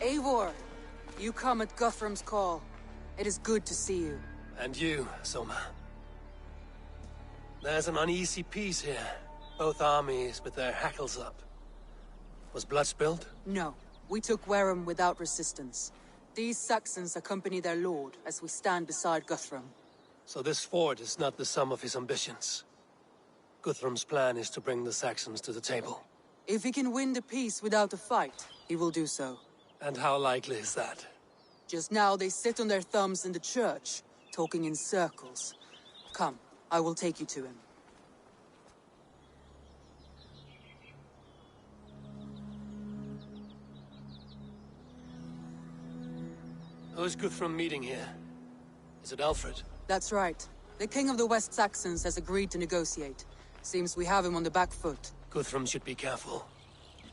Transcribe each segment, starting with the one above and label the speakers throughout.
Speaker 1: Eivor, you come at Guthrum's call. It is good to see you.
Speaker 2: And you, Soma. There's an uneasy peace here. Both armies with their hackles up. Was blood spilled?
Speaker 1: No. We took Wareham without resistance. These Saxons accompany their lord as we stand beside Guthrum.
Speaker 2: So this fort is not the sum of his ambitions. Guthrum's plan is to bring the Saxons to the table.
Speaker 1: If he can win the peace without a fight, he will do so.
Speaker 2: And how likely is that?
Speaker 1: Just now they sit on their thumbs in the church, talking in circles. Come, I will take you to him.
Speaker 2: Who's Guthrum meeting here? Is it Alfred?
Speaker 1: That's right. The king of the West Saxons has agreed to negotiate. Seems we have him on the back foot.
Speaker 2: Guthrum should be careful.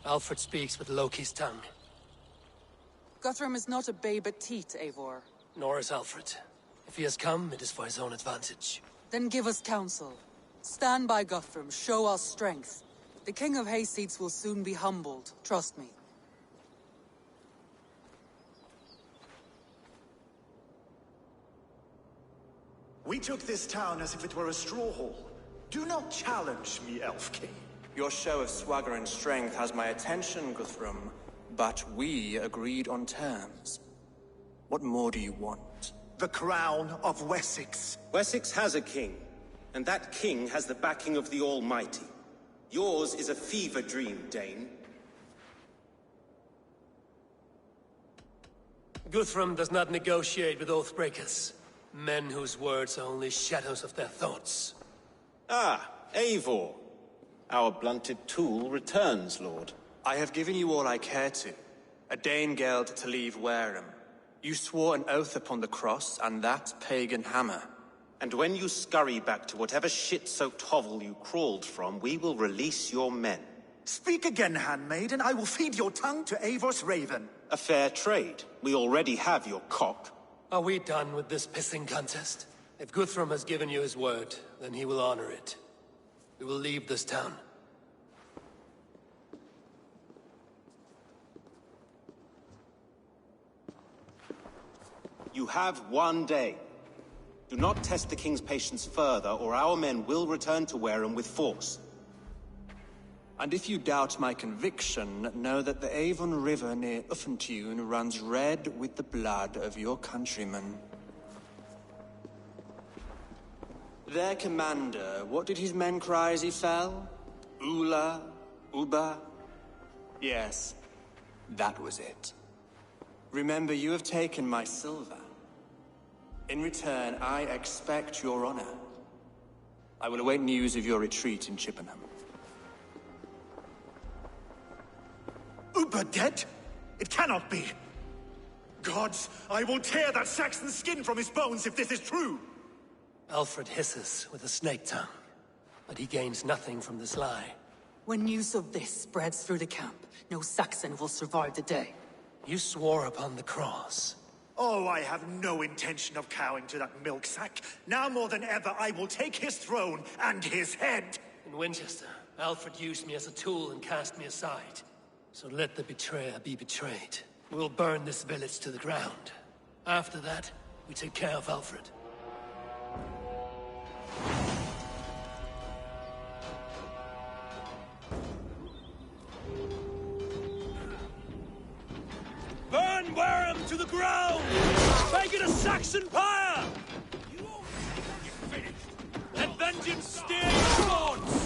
Speaker 2: Alfred speaks with Loki's tongue.
Speaker 1: Guthrum is not a babe at teat, Eivor.
Speaker 2: Nor is Alfred. If he has come, it is for his own advantage.
Speaker 1: Then give us counsel. Stand by Guthrum, show our strength. The king of Hayseeds will soon be humbled, trust me.
Speaker 3: We took this town as if it were a straw hall. Do not challenge me, Elf King.
Speaker 4: Your show of swagger and strength has my attention, Guthrum. But we agreed on terms. What more do you want?
Speaker 3: The crown of Wessex.
Speaker 5: Wessex has a king, and that king has the backing of the Almighty. Yours is a fever dream, Dane.
Speaker 2: Guthrum does not negotiate with oathbreakers. Men whose words are only shadows of their thoughts.
Speaker 5: Ah, Eivor. Our blunted tool returns, Lord.
Speaker 4: I have given you all I care to. A Danegeld to leave Wareham. You swore an oath upon the cross, and that pagan hammer.
Speaker 5: And when you scurry back to whatever shit-soaked hovel you crawled from, we will release your men.
Speaker 3: Speak again, handmaid, and I will feed your tongue to Eivor's raven.
Speaker 5: A fair trade. We already have your cock.
Speaker 2: Are we done with this pissing contest? If Guthrum has given you his word, then he will honor it. We will leave this town.
Speaker 5: You have 1 day. Do not test the king's patience further, or our men will return to Wareham with force.
Speaker 4: And if you doubt my conviction, know that the Avon River near Uffentune runs red with the blood of your countrymen. Their commander, what did his men cry as he fell? Ula? Uba? Yes, that was it. Remember, you have taken my silver. In return, I expect your honor. I will await news of your retreat in Chippenham.
Speaker 3: Uber dead? It cannot be. Gods, I will tear that Saxon skin from his bones if this is true.
Speaker 2: Alfred hisses with a snake tongue, but he gains nothing from this lie.
Speaker 1: When news of this spreads through the camp, no Saxon will survive the day.
Speaker 2: You swore upon the cross.
Speaker 3: Oh, I have no intention of cowing to that milk sack. Now more than ever, I will take his throne and his head.
Speaker 2: In Winchester, Alfred used me as a tool and cast me aside. So let the betrayer be betrayed. We'll burn this village to the ground. After that, we take care of Alfred. Burn Wareham to the ground! Make it a Saxon pyre! Let vengeance steer your swords!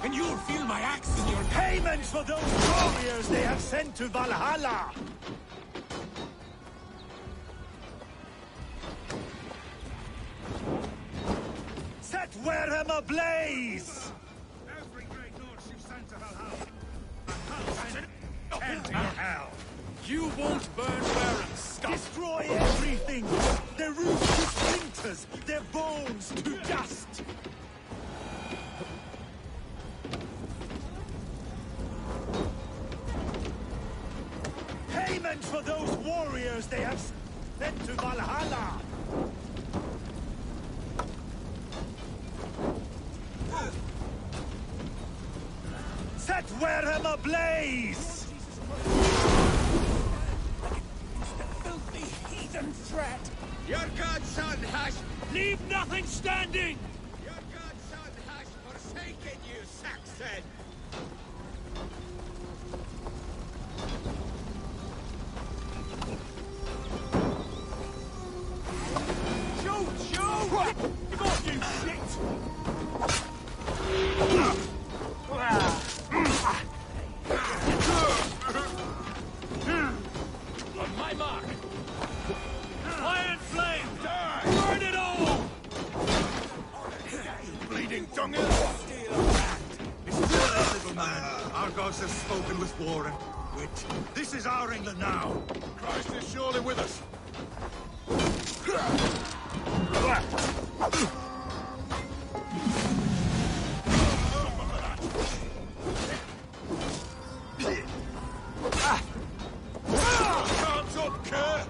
Speaker 6: And you'll feel my axe in your
Speaker 3: Payment for those warriors they have sent to Valhalla! Set Wareham ablaze!
Speaker 6: every great lord you sent to Valhalla. End to your hell. You won't burn Wareham, scum.
Speaker 3: Destroy everything! Their roofs to splinters, their bones to dust! Payment for those warriors they have sent to Valhalla! Set Wareham ablaze!
Speaker 2: Filthy heathen threat!
Speaker 6: Your godson has...
Speaker 2: Leave nothing standing!
Speaker 6: Your godson has forsaken you, Saxon!
Speaker 3: Shoot! Shoot! Give off, you shit!
Speaker 2: On my mark! Fire and flame! Burn it all!
Speaker 3: Bleeding tongue! This is your end, little man. Our gods have spoken with war and wit. This is our England now.
Speaker 6: Christ is surely with us.
Speaker 3: Hands up, cur!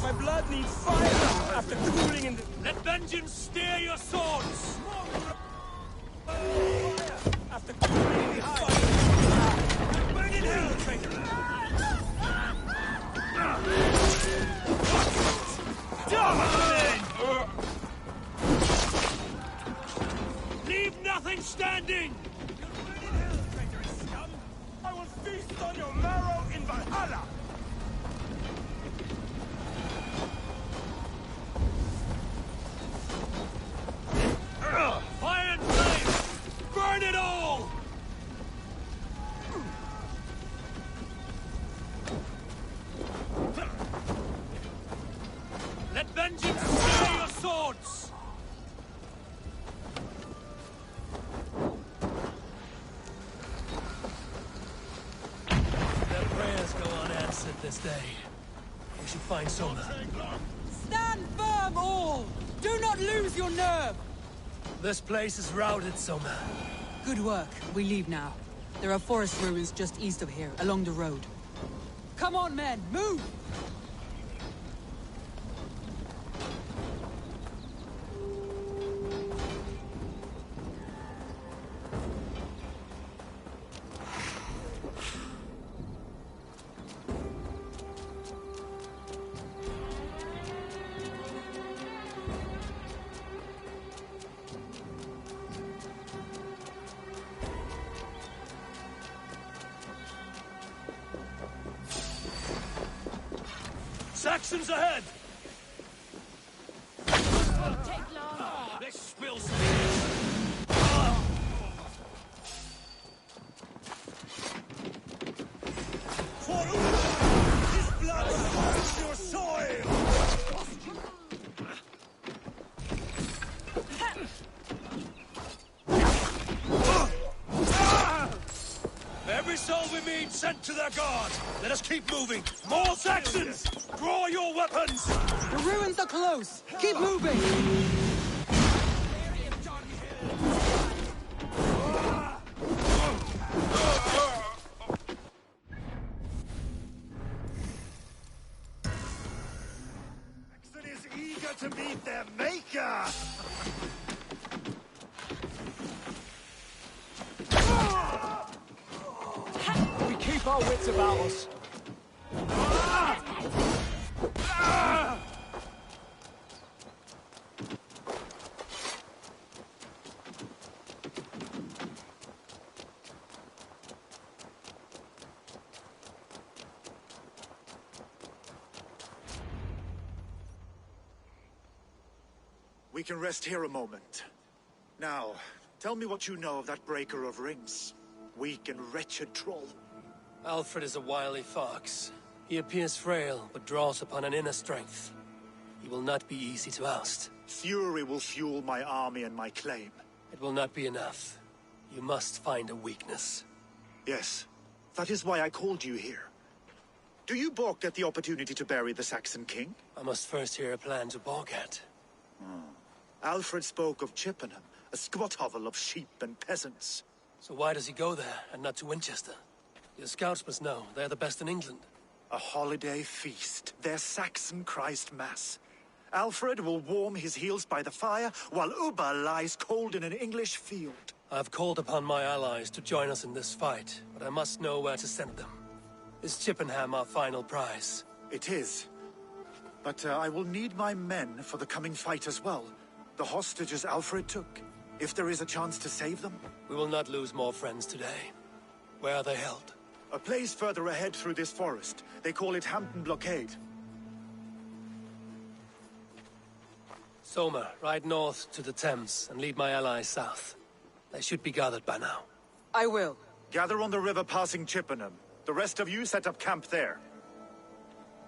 Speaker 2: My blood needs fire after cooling in the... Let vengeance steer your swords! After cooling in the fire! Burn in hell, traitor! Leave nothing standing! Burn in hell, traitorous scum! I will feast on your marrow in Valhalla! Fire and flame! Burn it all! Let vengeance steer your swords! Their prayers go unanswered this day. We should find Sona.
Speaker 1: Stand firm, all! Do not lose your nerve!
Speaker 2: This place is routed, Sona.
Speaker 1: Good work. We leave now. There are forest ruins just east of here, along the road. Come on, men! Move!
Speaker 2: Saxons ahead!
Speaker 7: Take long.
Speaker 2: Let's spill some.
Speaker 3: For his blood burns your soil!
Speaker 2: Every soul we meet sent to their god. Let us keep moving. More Saxons! Draw your weapons!
Speaker 1: The ruins are close! Keep moving!
Speaker 3: Saxon is eager to meet their maker!
Speaker 2: We keep our wits about us.
Speaker 3: We can rest here a moment. Now, tell me what you know of that breaker of rings. Weak and wretched troll.
Speaker 2: Alfred is a wily fox. He appears frail, but draws upon an inner strength. He will not be easy to oust.
Speaker 3: Fury will fuel my army and my claim.
Speaker 2: It will not be enough. You must find a weakness.
Speaker 3: Yes, that is why I called you here. Do you balk at the opportunity to bury the Saxon king?
Speaker 2: I must first hear a plan to balk at.
Speaker 3: Alfred spoke of Chippenham, a squat hovel of sheep and peasants.
Speaker 2: So why does he go there, and not to Winchester? Your scouts must know. They're the best in England.
Speaker 3: A holiday feast, their Saxon Christ Mass. Alfred will warm his heels by the fire, while Ubba lies cold in an English field.
Speaker 2: I've called upon my allies to join us in this fight, but I must know where to send them. Is Chippenham our final prize?
Speaker 3: It is. But I will need my men for the coming fight as well. The hostages Alfred took. If there is a chance to save them.
Speaker 2: We will not lose more friends today. Where are they held?
Speaker 3: A place further ahead through this forest. They call it Hampton Blockade.
Speaker 2: Soma, ride north to the Thames and lead my allies south. They should be gathered by now.
Speaker 1: I will.
Speaker 3: Gather on the river passing Chippenham. The rest of you set up camp there.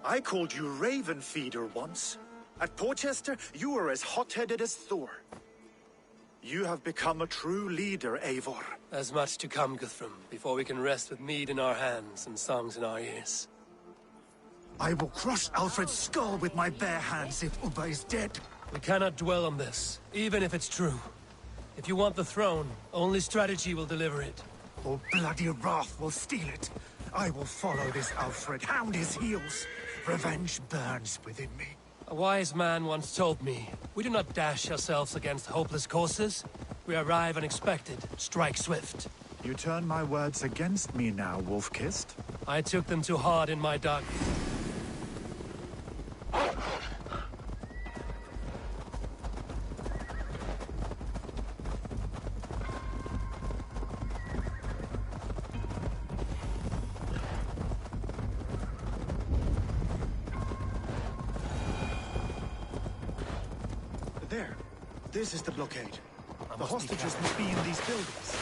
Speaker 3: I called you Raven Feeder once. At Porchester, you were as hot-headed as Thor. You have become a true leader, Eivor.
Speaker 2: There's much to come, Guthrum, before we can rest with mead in our hands and songs in our ears.
Speaker 3: I will crush Alfred's skull with my bare hands if Ubba is dead.
Speaker 2: We cannot dwell on this, even if it's true. If you want the throne, only strategy will deliver it.
Speaker 3: Or bloody wrath will steal it. I will follow this Alfred, hound his heels. Revenge burns within me.
Speaker 2: A wise man once told me, we do not dash ourselves against hopeless courses. We arrive unexpected, strike swift.
Speaker 3: You turn my words against me now, Wolf-Kissed.
Speaker 2: I took them too hard in my dark...
Speaker 3: There. This is the blockade. The hostages must be in these buildings.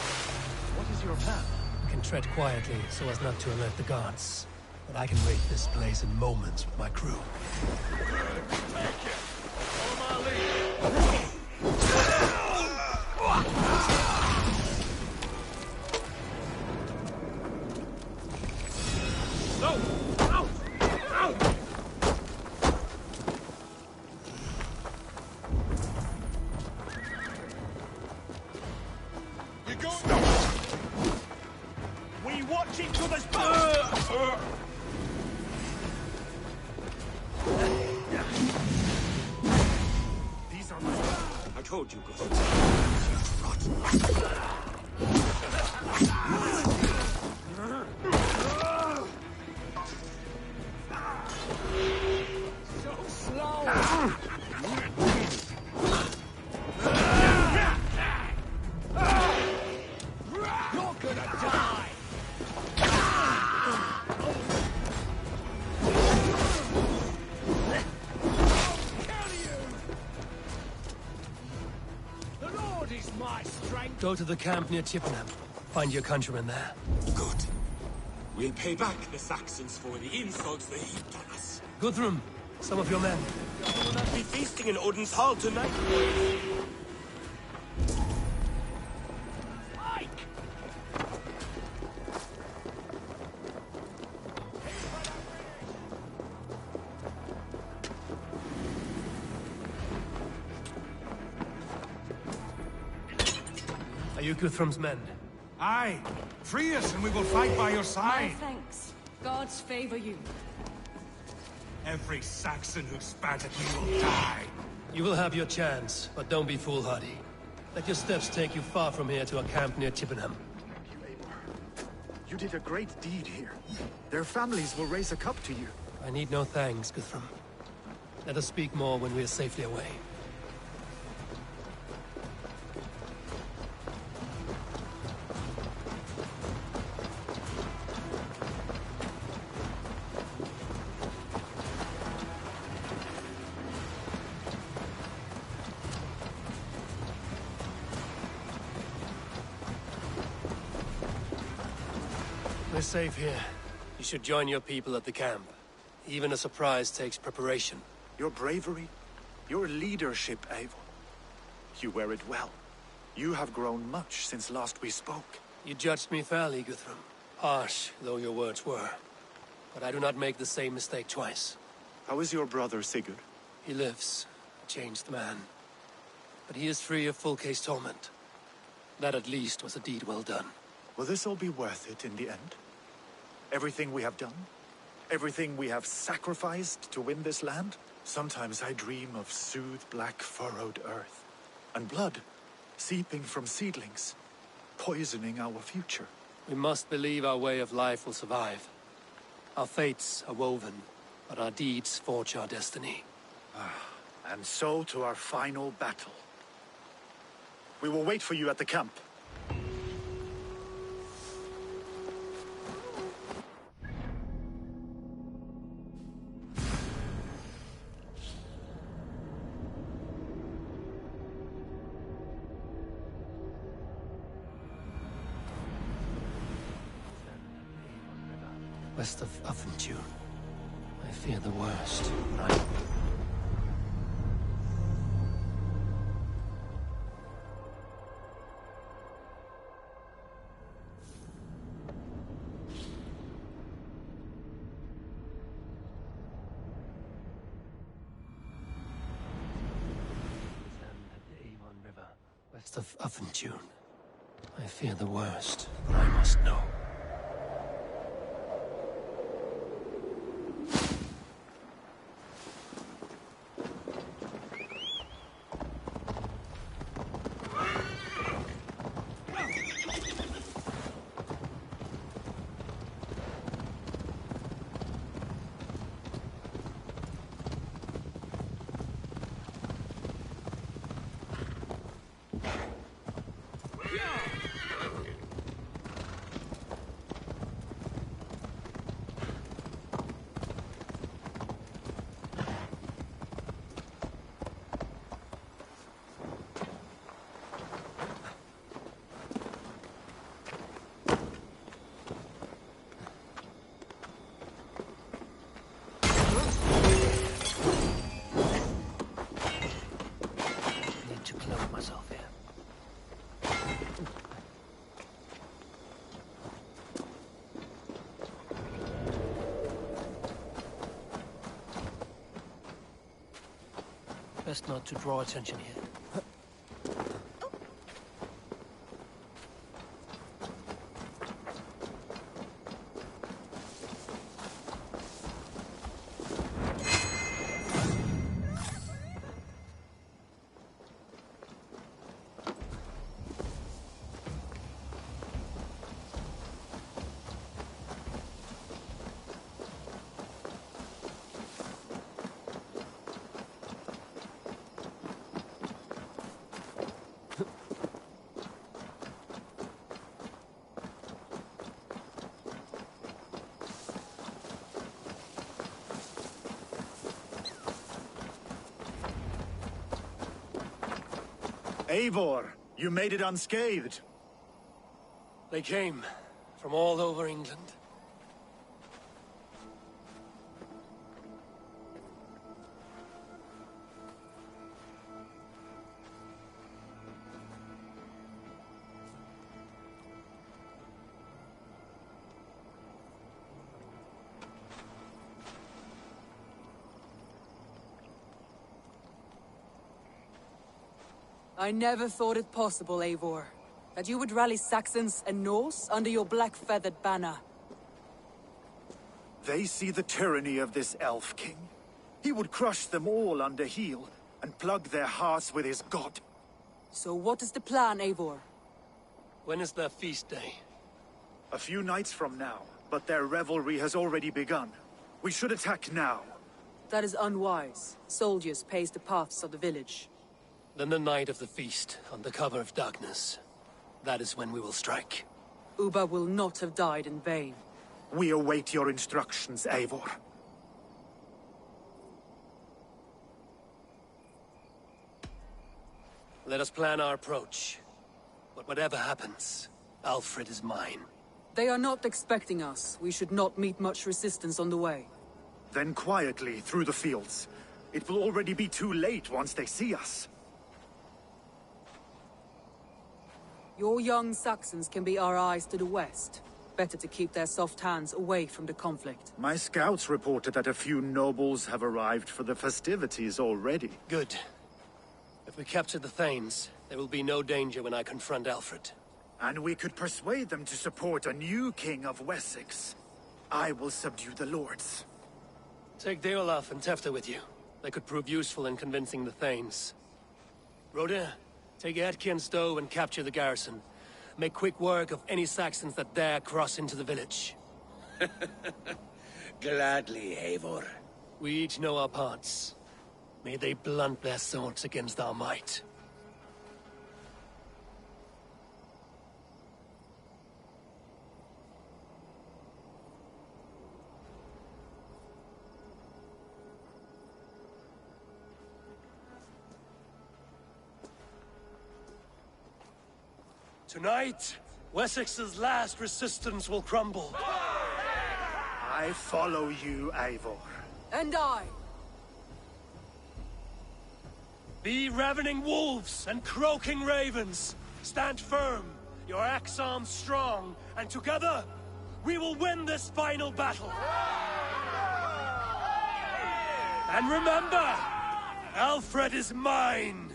Speaker 3: What is your plan?
Speaker 2: I can tread quietly so as not to alert the guards. But I can raid this place in moments with my crew.
Speaker 6: Take it! Follow my lead! No! Out! Out! You go! We watch each other's back!
Speaker 3: These are my...
Speaker 5: I told you, Guthrum.
Speaker 7: So slow.
Speaker 6: You're gonna die! The Lord is my strength.
Speaker 2: Go to the camp near Chippenham. Find your countrymen there.
Speaker 5: Good. We'll pay back the Saxons for the insults they heaped on us.
Speaker 2: Guthrum, some of your men.
Speaker 5: We will not be feasting in Odin's hall tonight.
Speaker 6: Mike!
Speaker 2: Are you Guthrum's men?
Speaker 8: Aye. Free us and we will fight by your
Speaker 7: My
Speaker 8: side.
Speaker 7: thanks. Gods favor you.
Speaker 8: Every Saxon who spat at me will die.
Speaker 2: You will have your chance, but don't be foolhardy. Let your steps take you far from here to a camp near Chippenham.
Speaker 3: You, Eivor. You did a great deed here. Their families will raise a cup to you.
Speaker 2: I need no thanks, Guthrum. Let us speak more when we are safely away. We're safe here. You should join your people at the camp. Even a surprise takes preparation.
Speaker 3: Your bravery, your leadership, Eivor. You wear it well. You have grown much since last we spoke.
Speaker 2: You judged me fairly, Guthrum. Harsh, though your words were. But I do not make the same mistake twice.
Speaker 3: How is your brother, Sigurd?
Speaker 2: He lives, a changed man. But he is free of full case torment. That at least was a deed well done.
Speaker 3: Will this all be worth it in the end? Everything we have done? Everything we have sacrificed to win this land? Sometimes I dream of soothed black furrowed earth, and blood seeping from seedlings, poisoning our future.
Speaker 2: We must believe our way of life will survive. Our fates are woven, but our deeds forge our destiny.
Speaker 3: And so to our final battle. We will wait for you at the camp.
Speaker 2: West of Uffentune. I fear the worst, but I... West of Uffentune. I fear the worst, but I must know. Best not to draw attention here.
Speaker 3: Eivor, you made it unscathed.
Speaker 2: They came from all over England.
Speaker 1: I never thought it possible, Eivor, that you would rally Saxons and Norse under your black-feathered banner.
Speaker 3: They see the tyranny of this elf king. He would crush them all under heel and plug their hearts with his god.
Speaker 1: So what is the plan, Eivor?
Speaker 2: When is their feast day?
Speaker 3: A few nights from now, but their revelry has already begun. We should attack now.
Speaker 1: That is unwise. Soldiers pace the paths of the village.
Speaker 2: Then the night of the feast, under cover of darkness. That is when we will strike.
Speaker 1: Ubba will not have died in vain.
Speaker 3: We await your instructions, Eivor.
Speaker 2: Let us plan our approach. But whatever happens, Alfred is mine.
Speaker 1: They are not expecting us. We should not meet much resistance on the way.
Speaker 3: Then quietly through the fields. It will already be too late once they see us.
Speaker 1: Your young Saxons can be our eyes to the west. Better to keep their soft hands away from the conflict.
Speaker 3: My scouts reported that a few nobles have arrived for the festivities already.
Speaker 2: Good. If we capture the Thanes, there will be no danger when I confront Alfred.
Speaker 3: And we could persuade them to support a new king of Wessex. I will subdue the lords.
Speaker 2: Take Deolaf and Tefta with you. They could prove useful in convincing the Thanes. Rodin, take Etki and Stowe and capture the garrison. Make quick work of any Saxons that dare cross into the village.
Speaker 9: Gladly, Eivor.
Speaker 2: We each know our parts. May they blunt their swords against our might. Tonight, Wessex's last resistance will crumble.
Speaker 3: I follow you, Eivor.
Speaker 1: And I.
Speaker 2: Be ravening wolves and croaking ravens. Stand firm, your axe arms strong, and together, we will win this final battle. And remember, Alfred is mine.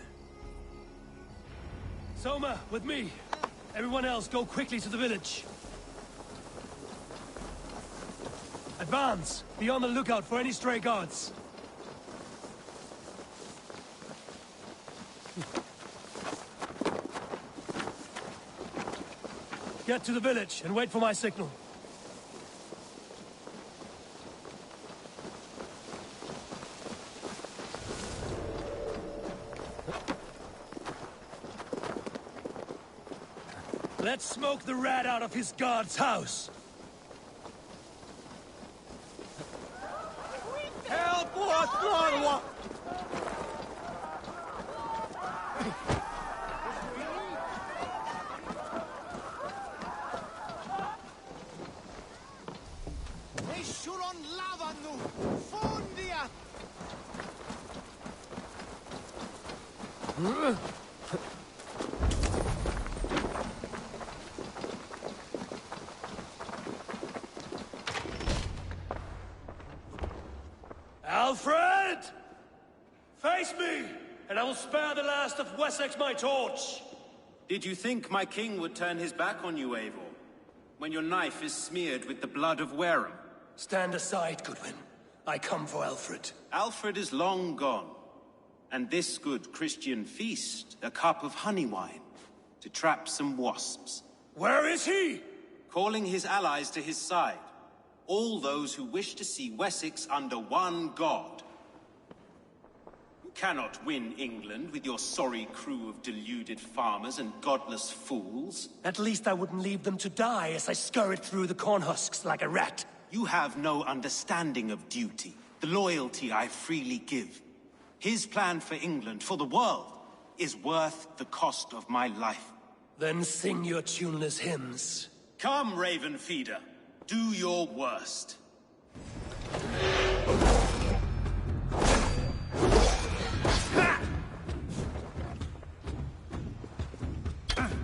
Speaker 2: Soma, with me. Everyone else, go quickly to the village. Advance! Be on the lookout for any stray guards. Get to the village and wait for my signal. Let's smoke the rat out of his guard's house.
Speaker 9: Help us, Lord!
Speaker 2: Alfred! Face me, and I will spare the last of Wessex my torch!
Speaker 5: Did you think my king would turn his back on you, Eivor? When your knife is smeared with the blood of Wareham?
Speaker 2: Stand aside, Goodwin. I come for Alfred.
Speaker 5: Alfred is long gone. And this good Christian feast, a cup of honey wine, to trap some wasps.
Speaker 2: Where is he?
Speaker 5: Calling his allies to his side. All those who wish to see Wessex under one god. You cannot win England with your sorry crew of deluded farmers and godless fools.
Speaker 2: At least I wouldn't leave them to die as I scurried through the corn husks like a rat.
Speaker 5: You have no understanding of duty, the loyalty I freely give. His plan for England, for the world, is worth the cost of my life.
Speaker 2: Then sing your tuneless hymns.
Speaker 5: Come, Raven Feeder. Do your worst.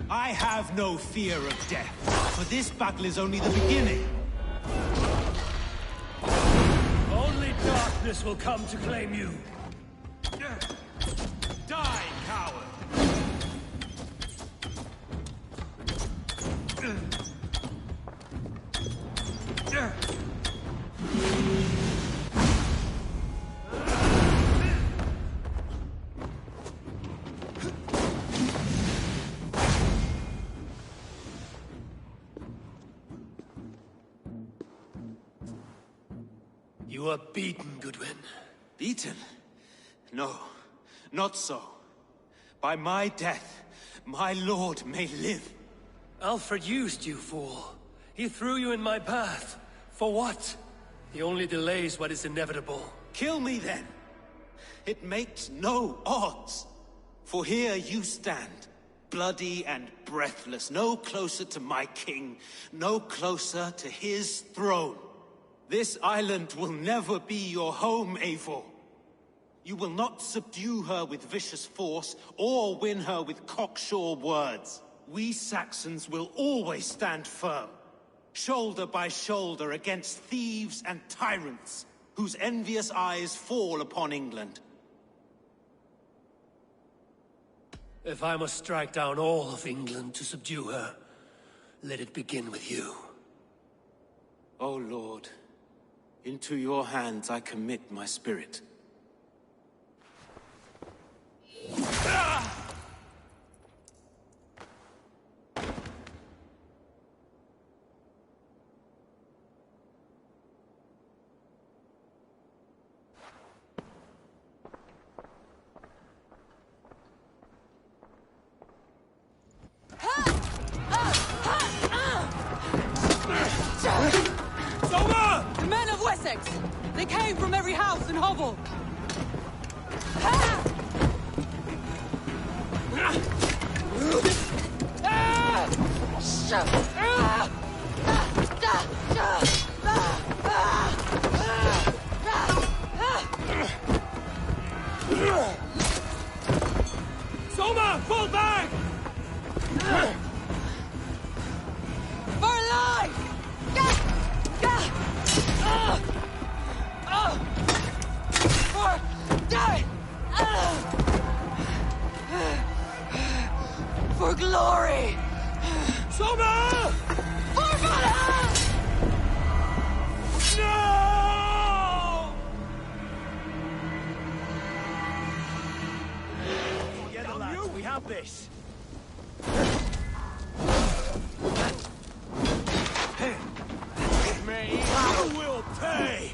Speaker 8: I have no fear of death, for this battle is only the beginning.
Speaker 2: Only darkness will come to claim you.
Speaker 8: Die, coward!
Speaker 2: You are beaten, Goodwin.
Speaker 5: Beaten? No, not so. By my death, my lord may live.
Speaker 2: Alfred used you, fool. He threw you in my path. For what? He only delays what is inevitable.
Speaker 5: Kill me then. It makes no odds. For here you stand, bloody and breathless, no closer to my king, no closer to his throne. This island will never be your home, Eivor. You will not subdue her with vicious force, or win her with cocksure words. We Saxons will always stand firm, shoulder by shoulder against thieves and tyrants, whose envious eyes fall upon England.
Speaker 2: If I must strike down all of England to subdue her, let it begin with you.
Speaker 5: O Lord, into your hands I commit my spirit.
Speaker 1: The men of Wessex! They came from every house and hovel!
Speaker 2: Soma, fall back!
Speaker 1: For life! For die! For glory!
Speaker 2: Soma!
Speaker 1: For Valhalla!
Speaker 2: No!
Speaker 3: Together, lads, we have this.
Speaker 2: You will pay!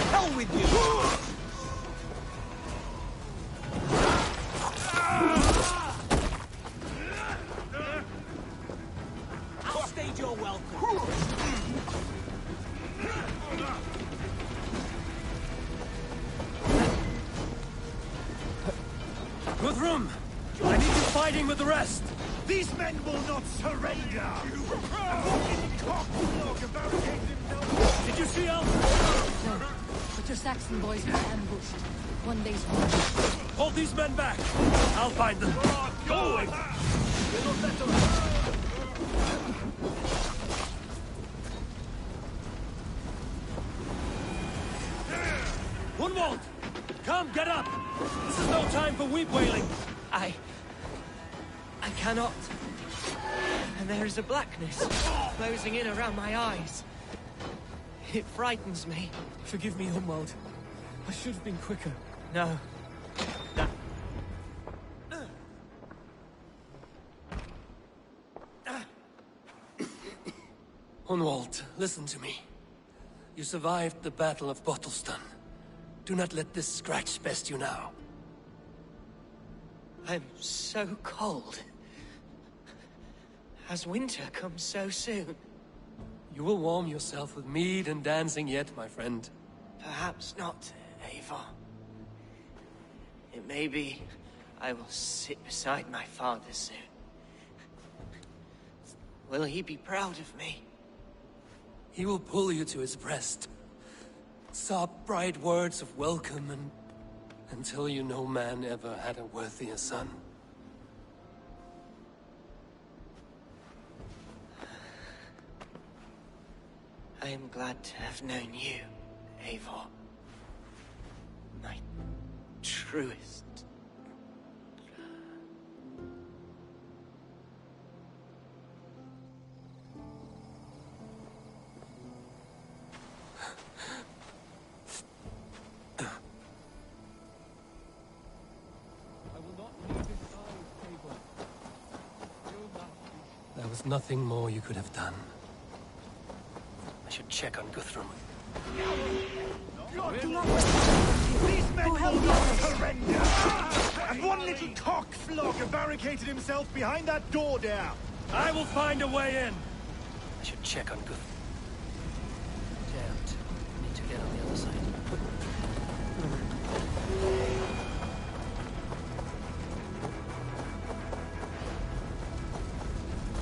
Speaker 9: Hell with you! I'll stage your welcome.
Speaker 2: Guthrum! I need you fighting with the rest!
Speaker 3: These men will not surrender!
Speaker 2: Did you see Alfred?
Speaker 7: No, but your Saxon boys were ambushed. One day's work.
Speaker 2: Hold these men back! I'll find them! Go away! Gunwald! Come, get up! This is no time for weep wailing!
Speaker 10: I cannot. And there is a blackness closing in around my eyes. It frightens me.
Speaker 2: Forgive me, Gunwald. I should have been quicker.
Speaker 10: No.
Speaker 2: Gunwald, listen to me. You survived the Battle of Bottleston. Do not let this scratch best you now.
Speaker 10: I'm so cold. Has winter come so soon?
Speaker 2: You will warm yourself with mead and dancing yet, my friend.
Speaker 10: Perhaps not, Eivor. It may be I will sit beside my father soon. Will he be proud of me?
Speaker 2: He will pull you to his breast. Sob bright words of welcome and tell you no man ever had a worthier son.
Speaker 10: I am glad to have known you, Eivor. My truest.
Speaker 2: There was nothing more you could have done. I should check on Guthrum.
Speaker 3: These men will not surrender! And one little cockflogger barricaded himself behind that door there!
Speaker 2: I will find a way in! I should check on Guthrum. Damned. I need to get on the other side.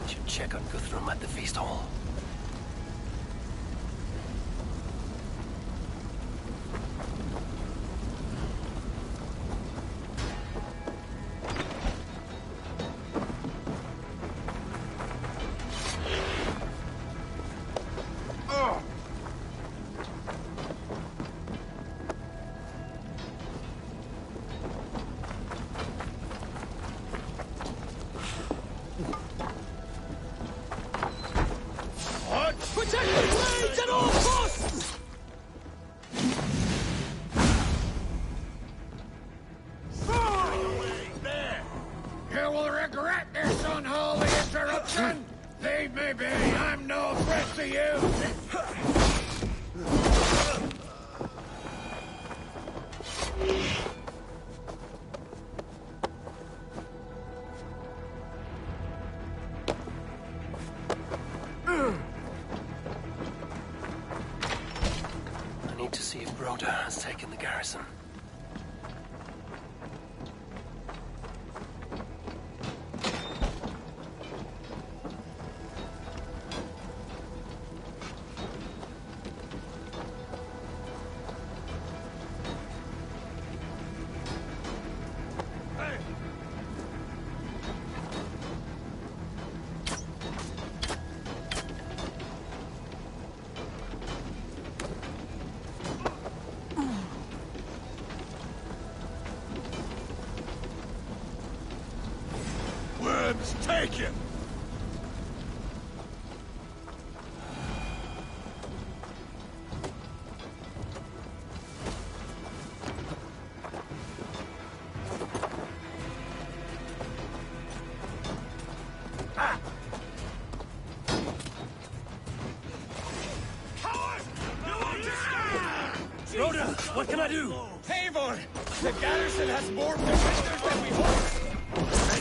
Speaker 2: I should check on Guthrum at the feast hall.
Speaker 6: Leave me be! I'm no threat to you!
Speaker 2: I need to see if Rhoda has taken the garrison.
Speaker 6: Take him!
Speaker 2: Rhoda, what can I do?
Speaker 6: Eivor! The garrison has more defenders than we hoped!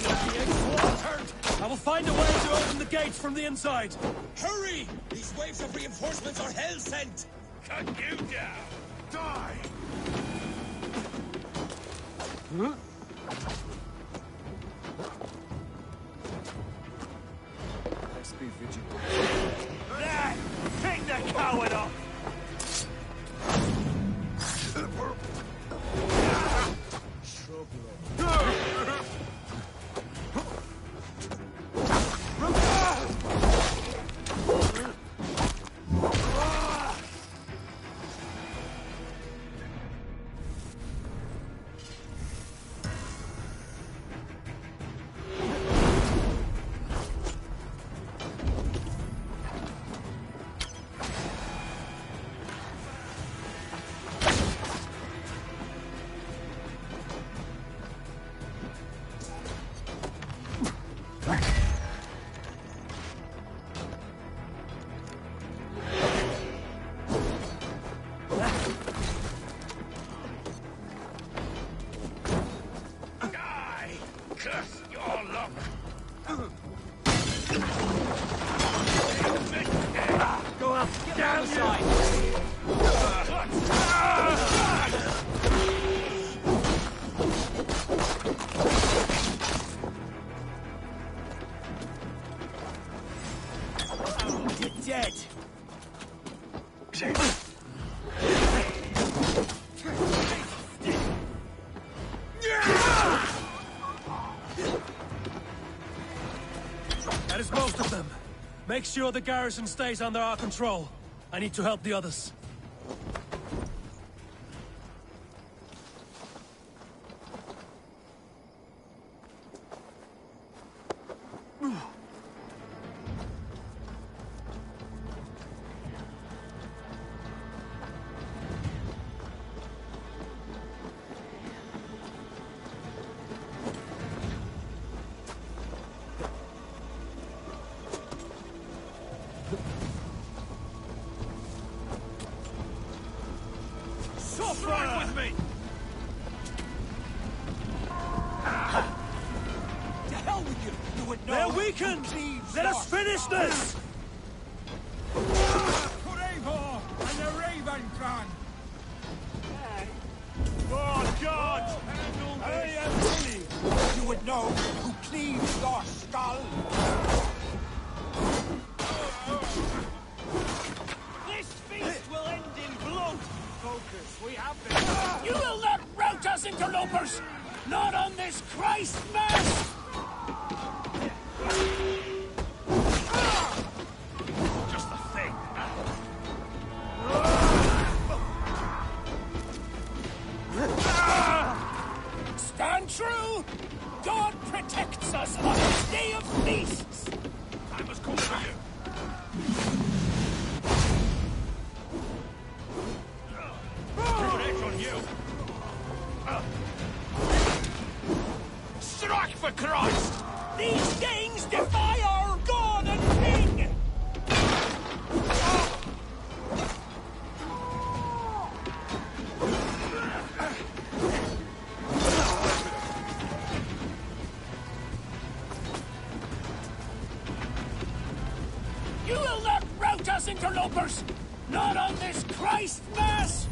Speaker 6: They're being slaughtered!
Speaker 2: I will find a way to open the gates from the inside.
Speaker 6: Hurry! These waves of reinforcements are hell sent! Cut you down! Die!
Speaker 2: Huh?
Speaker 6: Let's be vigilant. There! Take the coward off! Curse your luck!
Speaker 2: Go up!
Speaker 6: Down the side!
Speaker 2: You're dead! That is most of them. Make sure the garrison stays under our control. I need to help the others.
Speaker 6: Run with me!
Speaker 9: To hell with you! You would know.
Speaker 2: They're weakened! Let us finish this!
Speaker 9: For Eivor and the Raven clan!
Speaker 6: Oh, God! I am willing!
Speaker 9: You would know who cleaves your skull!
Speaker 6: This feast will end in blood! Focus, we have this! You will not rout us, interlopers! Not on this Christ Mass! Just the thing. Stand true! God protects us on this day of feasts! I must call for you! On you! Strike for Christ! These gangs defy our God and King! You will not rout us, interlopers! Not on this Christ Mass!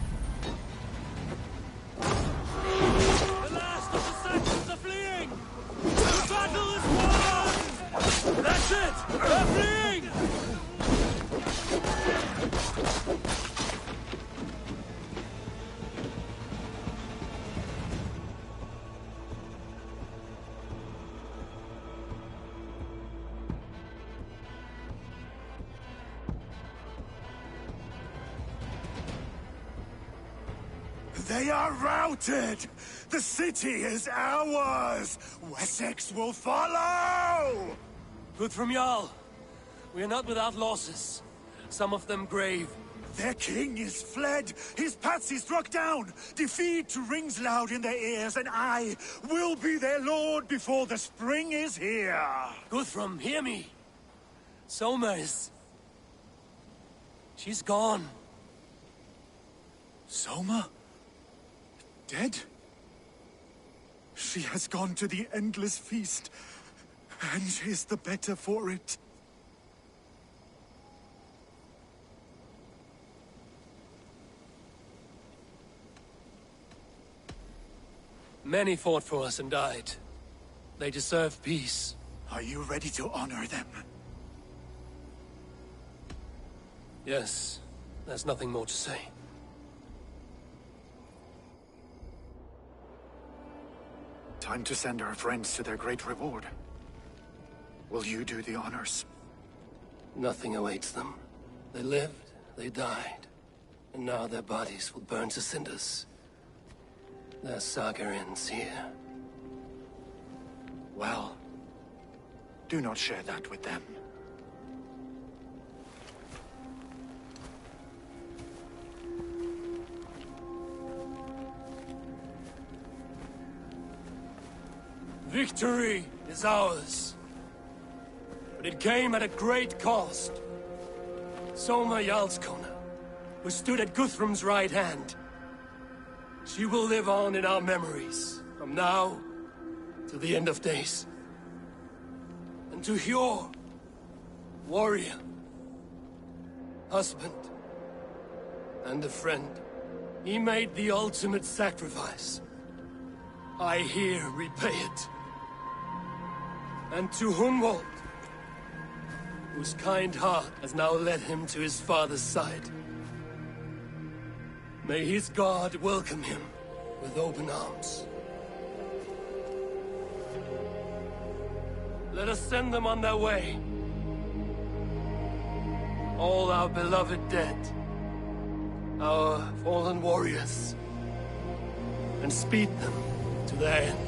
Speaker 2: The last of the Saxons are fleeing! The battle is won! That's it! They're fleeing!
Speaker 3: They are routed! The city is ours! Wessex will follow!
Speaker 2: Good from Jarl. We are not without losses. Some of them grave.
Speaker 3: Their king is fled! His patsy struck down! Defeat rings loud in their ears, and I will be their lord before the spring is here!
Speaker 2: Guthrum, hear me. Soma is... she's gone.
Speaker 3: Soma? Dead? She has gone to the endless feast, and is the better for it.
Speaker 2: Many fought for us and died. They deserve peace.
Speaker 3: Are you ready to honor them?
Speaker 2: Yes, there's nothing more to say.
Speaker 3: Time to send our friends to their great reward. Will you do the honors?
Speaker 2: Nothing awaits them. They lived, they died, and now their bodies will burn to cinders. Their saga ends here.
Speaker 3: Well, do not share that with them.
Speaker 2: Victory is ours. But it came at a great cost. Soma Jarlskona, who stood at Guthrum's right hand. She will live on in our memories, from now to the end of days. And to Hjor, warrior, husband, and a friend, he made the ultimate sacrifice. I here repay it. And to Hunwald, whose kind heart has now led him to his father's side. May his God welcome him with open arms. Let us send them on their way. All our beloved dead, our fallen warriors, and speed them to their end.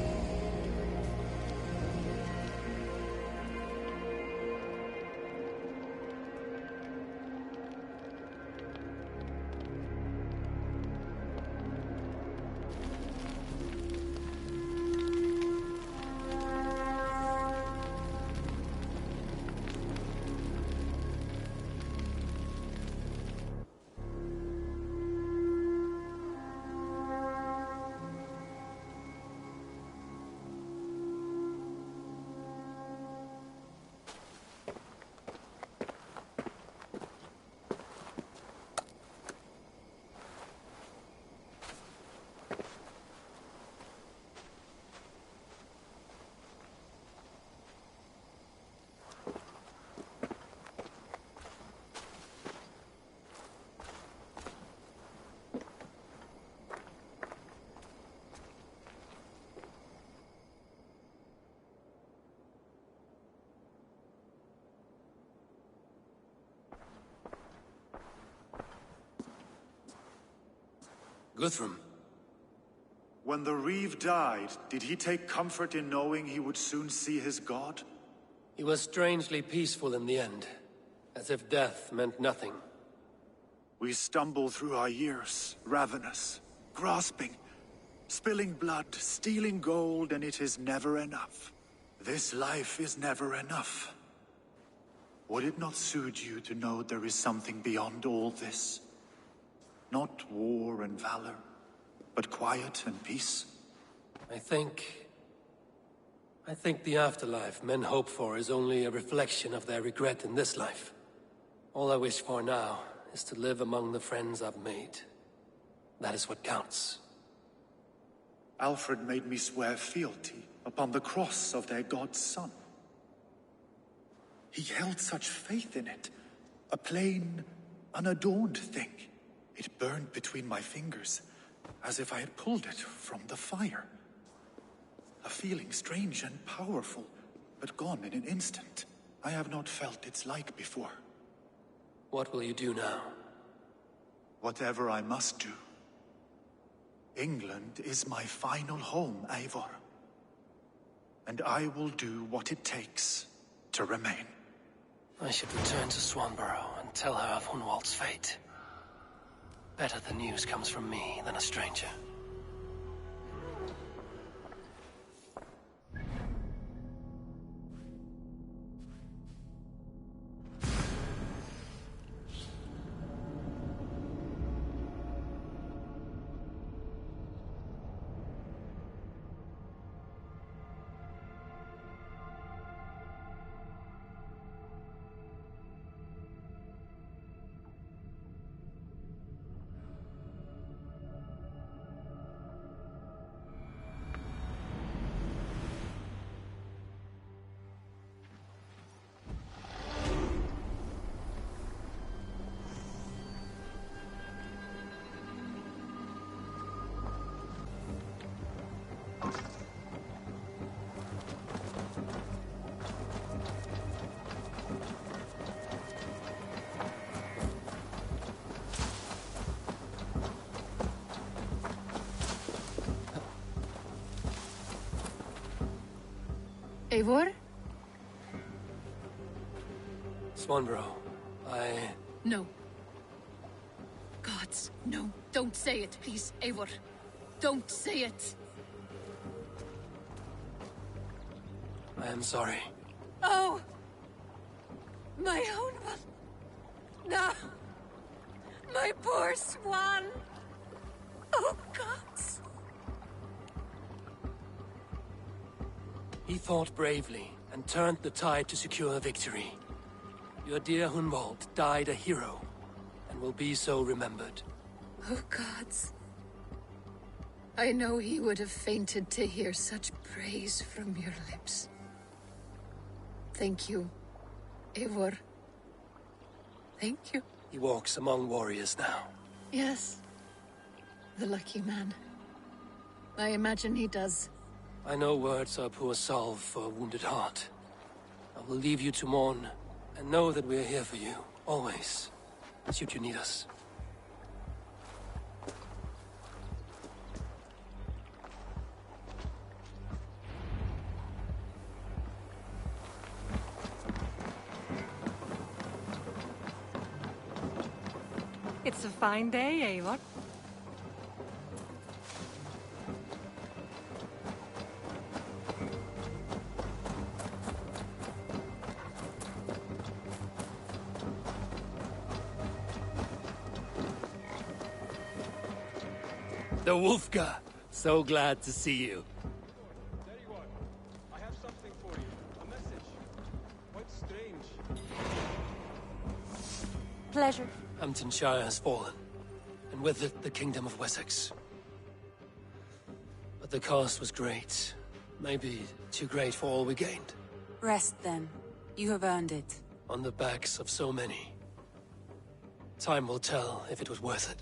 Speaker 2: Guthrum.
Speaker 3: When the Reeve died, did he take comfort in knowing he would soon see his god?
Speaker 2: He was strangely peaceful in the end, as if death meant nothing.
Speaker 3: We stumble through our years, ravenous, grasping, spilling blood, stealing gold, and it is never enough. This life is never enough. Would it not soothe you to know there is something beyond all this? Not war and valor, but quiet and peace?
Speaker 2: I think the afterlife men hope for is only a reflection of their regret in this life. All I wish for now is to live among the friends I've made. That is what counts.
Speaker 3: Alfred made me swear fealty upon the cross of their god's son. He held such faith in it, a plain, unadorned thing. It burned between my fingers, as if I had pulled it from the fire. A feeling strange and powerful, but gone in an instant. I have not felt its like before.
Speaker 2: What will you do now?
Speaker 3: Whatever I must do. England is my final home, Eivor. And I will do what it takes to remain.
Speaker 2: I should return to Swanborough and tell her of Hunwald's fate. Better the news comes from me than a stranger.
Speaker 7: Eivor?
Speaker 2: Swanborough,
Speaker 7: No. Gods, no. Don't say it, please, Eivor. Don't say it.
Speaker 2: I am sorry.
Speaker 7: Oh! My own one. No! My poor swan! Oh, gods!
Speaker 2: He fought bravely and turned the tide to secure victory. Your dear Hunwald died a hero, and will be so remembered.
Speaker 7: Oh, gods. I know he would have fainted to hear such praise from your lips. Thank you, Eivor. Thank you.
Speaker 2: He walks among warriors now.
Speaker 7: Yes. The lucky man. I imagine he does.
Speaker 2: I know words are poor salve for a wounded heart. I will leave you to mourn, and know that we are here for you, always, should you need us.
Speaker 11: It's a fine day, Eivor.
Speaker 2: The Wolfka! So glad to see you.
Speaker 12: There you are. I have something for you. A message. Quite strange.
Speaker 11: Pleasure.
Speaker 2: Hamptonshire has fallen, and with it the Kingdom of Wessex. But the cost was great. Maybe too great for all we gained.
Speaker 1: Rest then. You have earned it.
Speaker 2: On the backs of so many. Time will tell if it was worth it.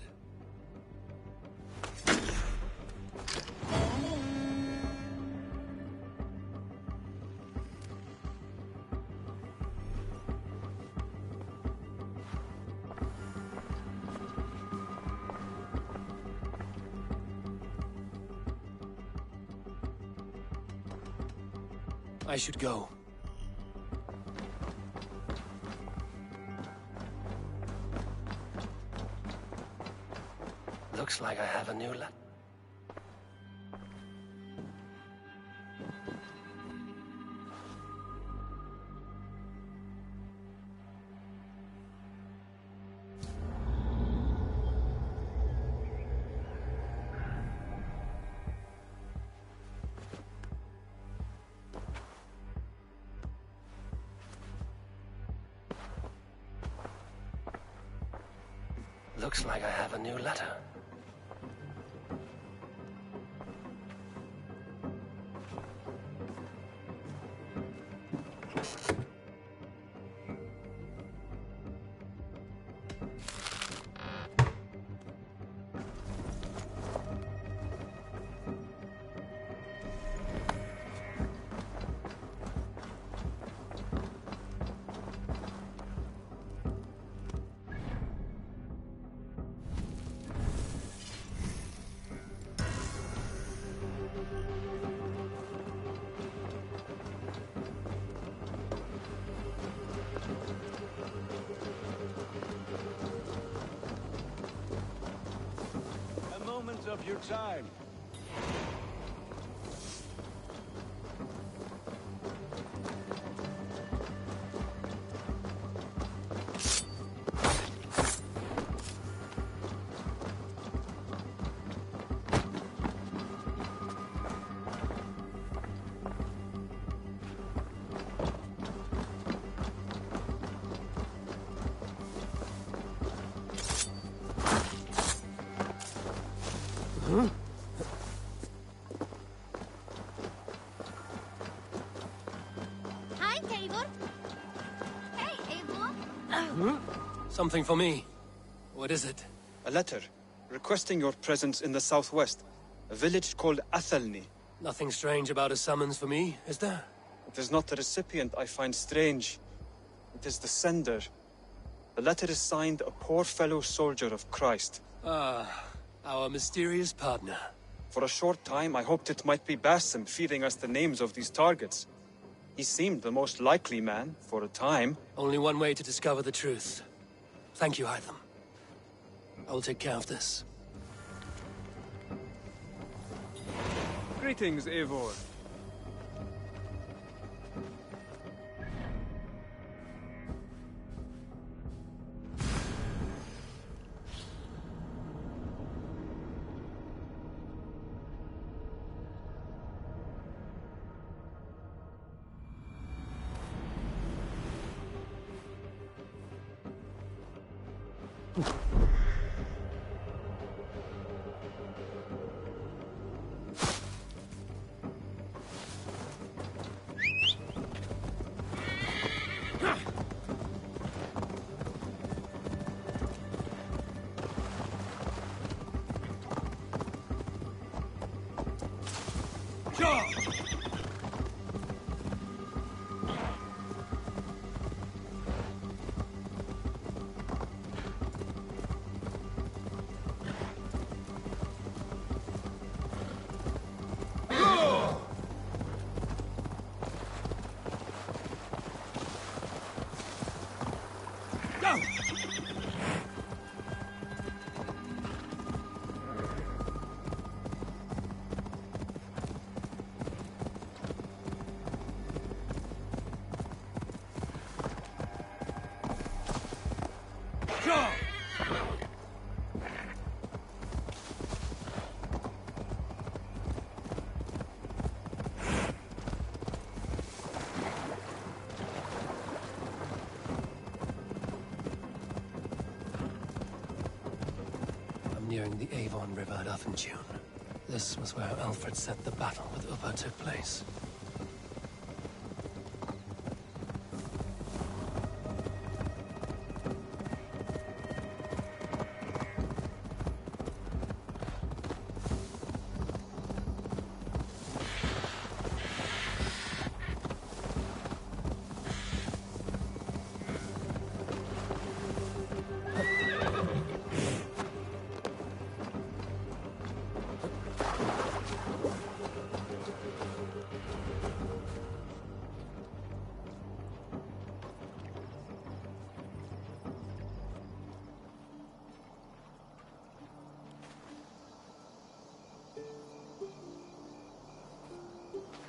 Speaker 2: I should go. Looks like I have a new Looks like I have a new letter.
Speaker 9: Of your time.
Speaker 13: Hi, Eivor. Hey, Eivor.
Speaker 2: Something for me. What is it?
Speaker 14: A letter, requesting your presence in the southwest. A village called Athelney.
Speaker 2: Nothing strange about a summons for me, is there?
Speaker 14: It is not the recipient I find strange. It is the sender. The letter is signed a poor fellow soldier of Christ.
Speaker 2: Ah, our mysterious partner.
Speaker 14: For a short time, I hoped it might be Basim feeding us the names of these targets. He seemed the most likely man, for a time.
Speaker 2: Only one way to discover the truth. Thank you, Hytham. I will take care of this.
Speaker 12: Greetings, Eivor.
Speaker 2: Nearing the Avon River at Uffenjune. This was where Alfred said the battle with Uppa took place.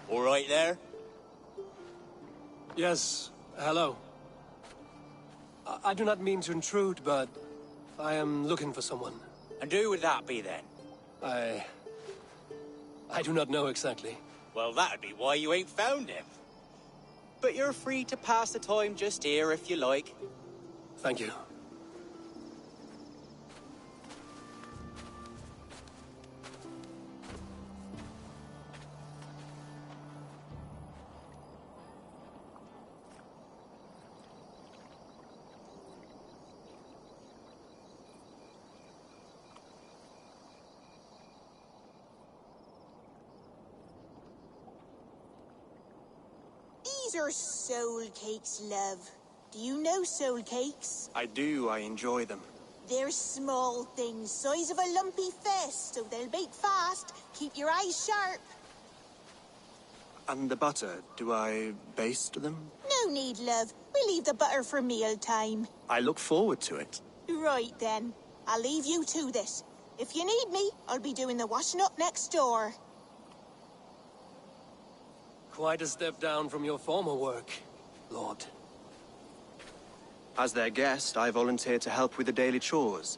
Speaker 15: All right there?
Speaker 2: Yes, hello. I do not mean to intrude, but I am looking for someone.
Speaker 15: And who would that be then?
Speaker 2: I do not know exactly.
Speaker 15: Well, that'd be why you ain't found him. But you're free to pass the time just here if you like.
Speaker 2: Thank you.
Speaker 16: are soul cakes, love. Do you know soul cakes?
Speaker 4: I do. I enjoy them.
Speaker 16: They're small things, size of a lumpy fist, so they'll bake fast. Keep your eyes sharp.
Speaker 4: And the butter, do I baste them?
Speaker 16: No need, love. We'll leave the butter for mealtime.
Speaker 4: I look forward to it.
Speaker 16: Right then. I'll leave you to this. If you need me, I'll be doing the washing up next door.
Speaker 2: Quite a step down from your former work, Lord.
Speaker 4: As their guest, I volunteer to help with the daily chores.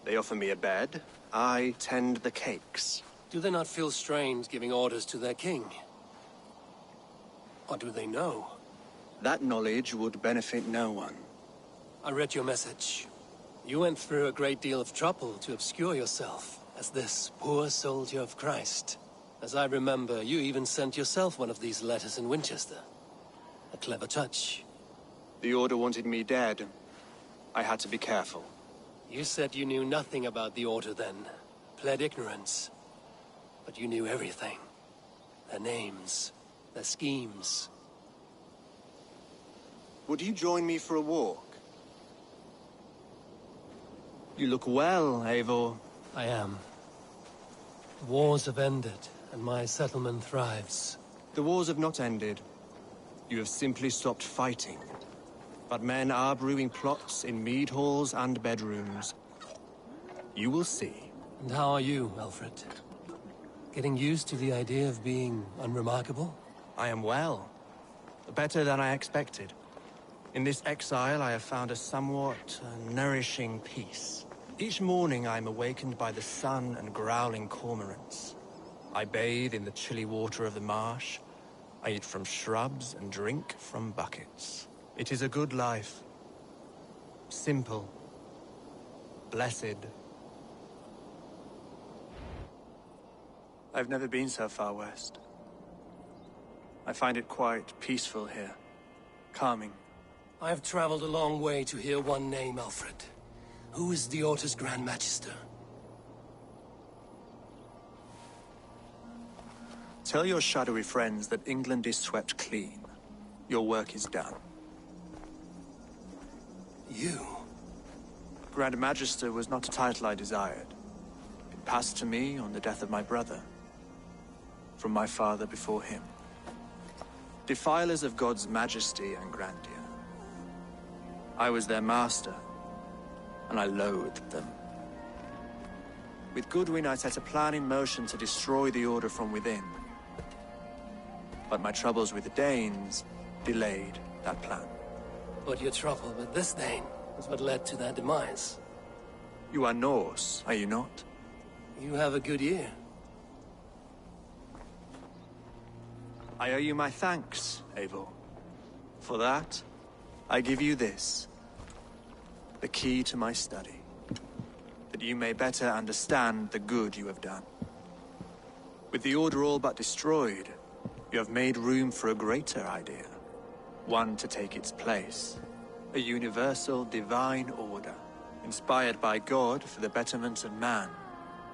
Speaker 4: They offer me a bed. I tend the cakes.
Speaker 2: Do they not feel strange giving orders to their king? Or do they know?
Speaker 4: That knowledge would benefit no one.
Speaker 2: I read your message. You went through a great deal of trouble to obscure yourself as this poor soldier of Christ. As I remember, you even sent yourself one of these letters in Winchester. A clever touch.
Speaker 4: The Order wanted me dead. I had to be careful.
Speaker 2: You said you knew nothing about the Order then. Pled ignorance. But you knew everything. Their names, their schemes.
Speaker 4: Would you join me for a walk? You look well, Eivor.
Speaker 2: I am. The wars have ended, and my settlement thrives.
Speaker 4: The wars have not ended. You have simply stopped fighting. But men are brewing plots in mead halls and bedrooms. You will see.
Speaker 2: And how are you, Alfred? Getting used to the idea of being unremarkable?
Speaker 4: I am well. Better than I expected. In this exile, I have found a somewhat nourishing peace. Each morning, I am awakened by the sun and growling cormorants. I bathe in the chilly water of the marsh. I eat from shrubs and drink from buckets. It is a good life. Simple. Blessed. I've never been so far west. I find it quite peaceful here. Calming.
Speaker 2: I've traveled a long way to hear one name, Alfred. Who is the Order's Grand Magister?
Speaker 4: Tell your shadowy friends that England is swept clean. Your work is done.
Speaker 2: You?
Speaker 4: Grand Magister was not a title I desired. It passed to me on the death of my brother. From my father before him. Defilers of God's majesty and grandeur. I was their master, and I loathed them. With Goodwin, I set a plan in motion to destroy the Order from within. But my troubles with the Danes delayed that plan.
Speaker 2: But your trouble with this Dane is what led to their demise.
Speaker 4: You are Norse, are you not?
Speaker 2: You have a good ear.
Speaker 4: I owe you my thanks, Eivor. For that, I give you this. The key to my study. That you may better understand the good you have done. With the Order all but destroyed, you have made room for a greater idea. One to take its place. A universal divine order, inspired by God for the betterment of man.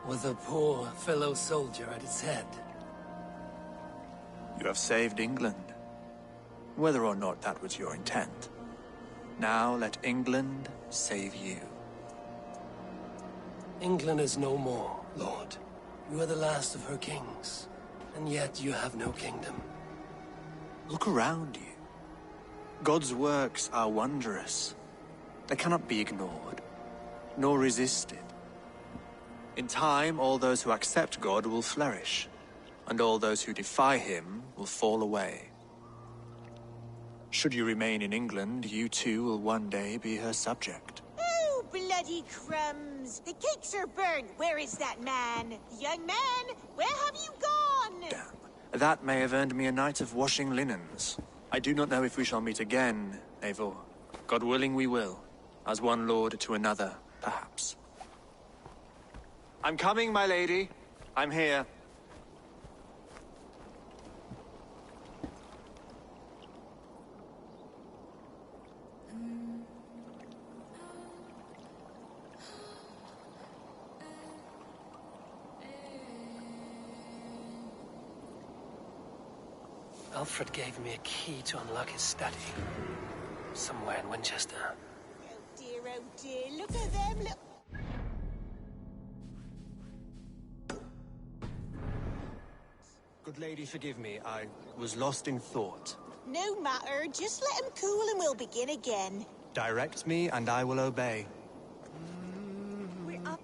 Speaker 2: With a poor fellow soldier at its head.
Speaker 4: You have saved England, whether or not that was your intent. Now let England save you.
Speaker 2: England is no more, Lord. You are the last of her kings, and yet you have no kingdom.
Speaker 4: Look around you. God's works are wondrous. They cannot be ignored, nor resisted. In time, all those who accept God will flourish, and all those who defy him will fall away. Should you remain in England, you too will one day be her subject.
Speaker 16: Oh, bloody crumbs! The cakes are burned. Where is that man? Young man, where have you gone?
Speaker 4: Damn. That may have earned me a night of washing linens. I do not know if we shall meet again, Eivor. God willing, we will. As one lord to another, perhaps. I'm coming, my lady. I'm here.
Speaker 2: Alfred gave me a key to unlock his study. Somewhere in Winchester.
Speaker 16: Oh dear, look at them, look.
Speaker 4: Good lady, forgive me. I was lost in thought.
Speaker 16: No matter, just let him cool and we'll begin again.
Speaker 4: Direct me, and I will obey.
Speaker 16: We're up.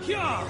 Speaker 6: Yeah!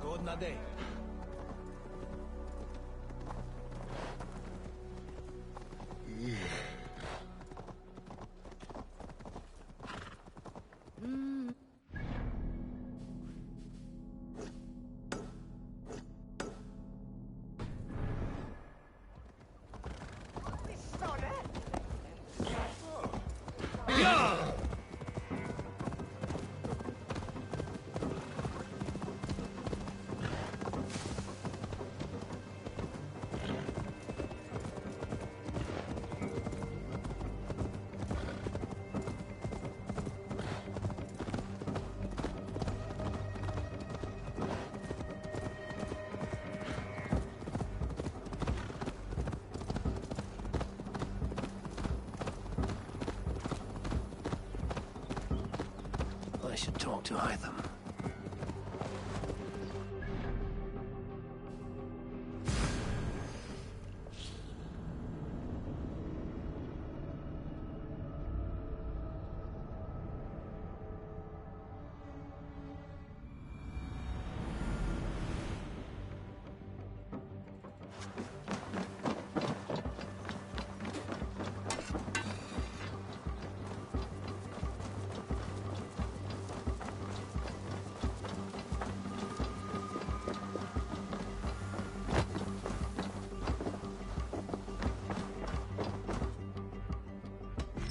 Speaker 5: Godna day.
Speaker 2: I should talk to Hytham.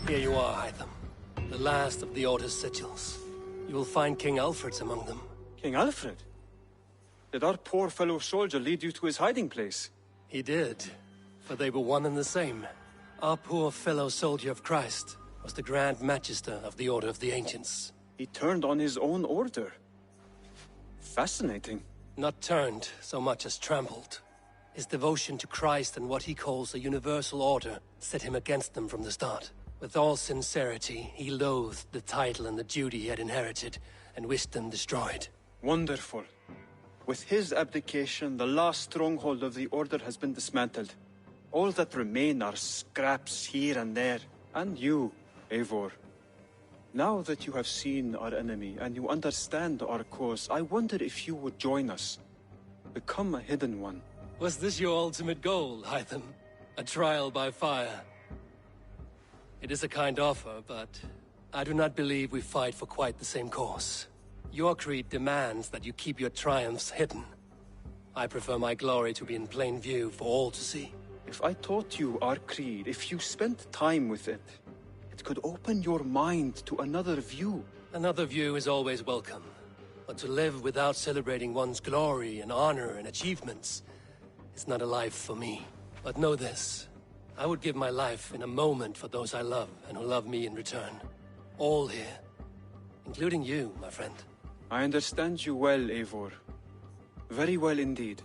Speaker 2: Here you are, Hytham. The last of the Order's sigils. You will find King Alfred's among them.
Speaker 14: King Alfred? Did our poor fellow soldier lead you to his hiding place?
Speaker 2: He did, for they were one and the same. Our poor fellow soldier of Christ was the Grand Magister of the Order of the Ancients.
Speaker 14: He turned on his own order. Fascinating.
Speaker 2: Not turned so much as trampled. His devotion to Christ and what he calls a universal order set him against them from the start. With all sincerity, he loathed the title and the duty he had inherited, and wished them destroyed.
Speaker 14: Wonderful. With his abdication, the last stronghold of the Order has been dismantled. All that remain are scraps here and there. And you, Eivor. Now that you have seen our enemy and you understand our cause, I wonder if you would join us. Become a hidden one.
Speaker 2: Was this your ultimate goal, Hytham? A trial by fire? It is a kind offer, but I do not believe we fight for quite the same cause. Your creed demands that you keep your triumphs hidden. I prefer my glory to be in plain view for all to see.
Speaker 14: If I taught you our creed, if you spent time with it, it could open your mind to another view.
Speaker 2: Another view is always welcome. But to live without celebrating one's glory and honor and achievements is not a life for me. But know this. I would give my life in a moment for those I love and who love me in return. All here. Including you, my friend.
Speaker 14: I understand you well, Eivor. Very well indeed.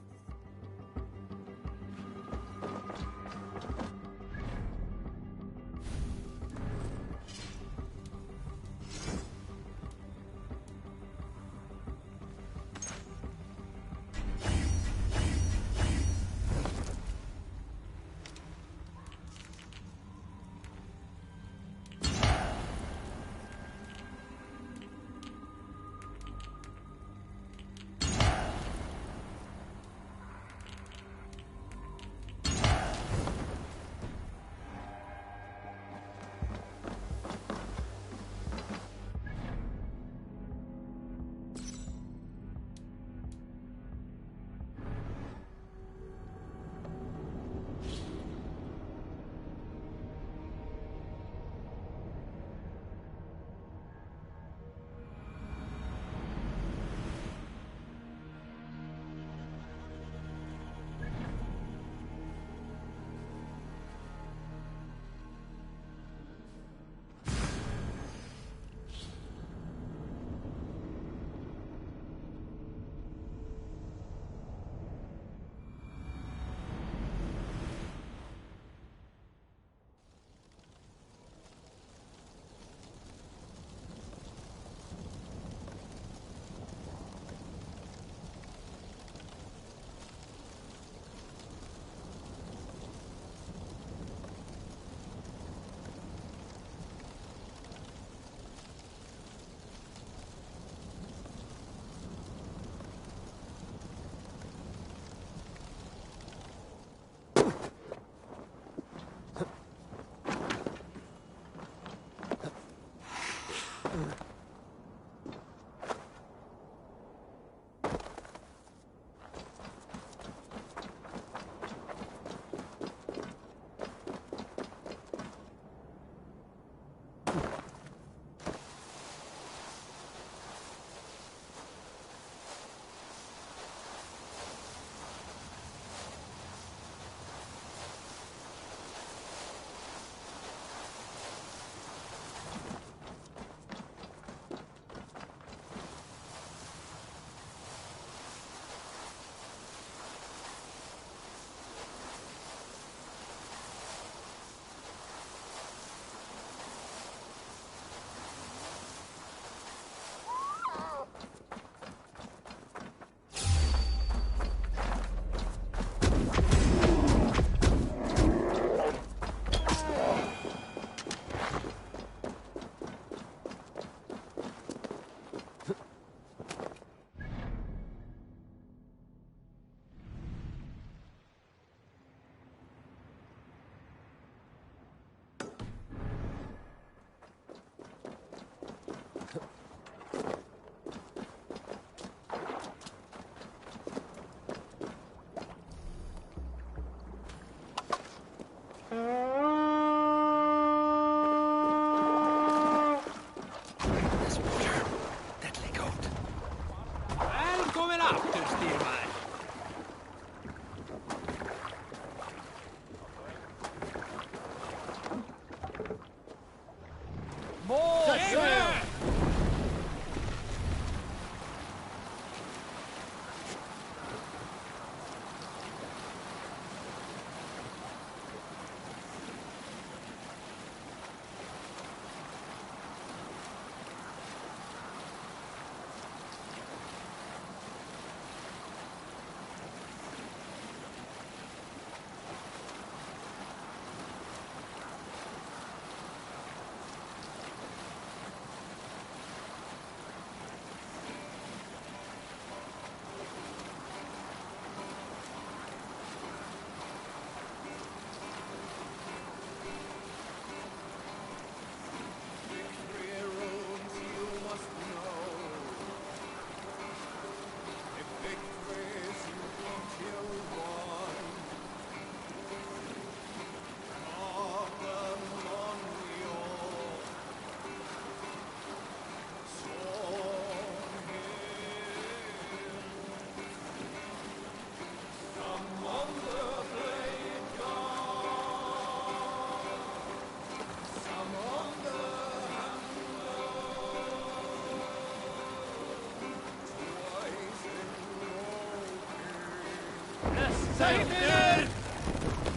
Speaker 2: Satan!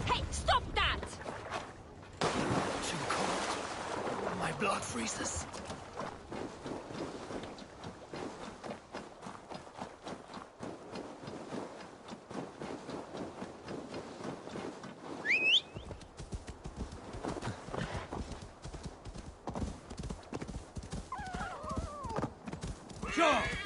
Speaker 13: Hey, stop that!
Speaker 2: Too cold. My blood freezes.
Speaker 9: Sure.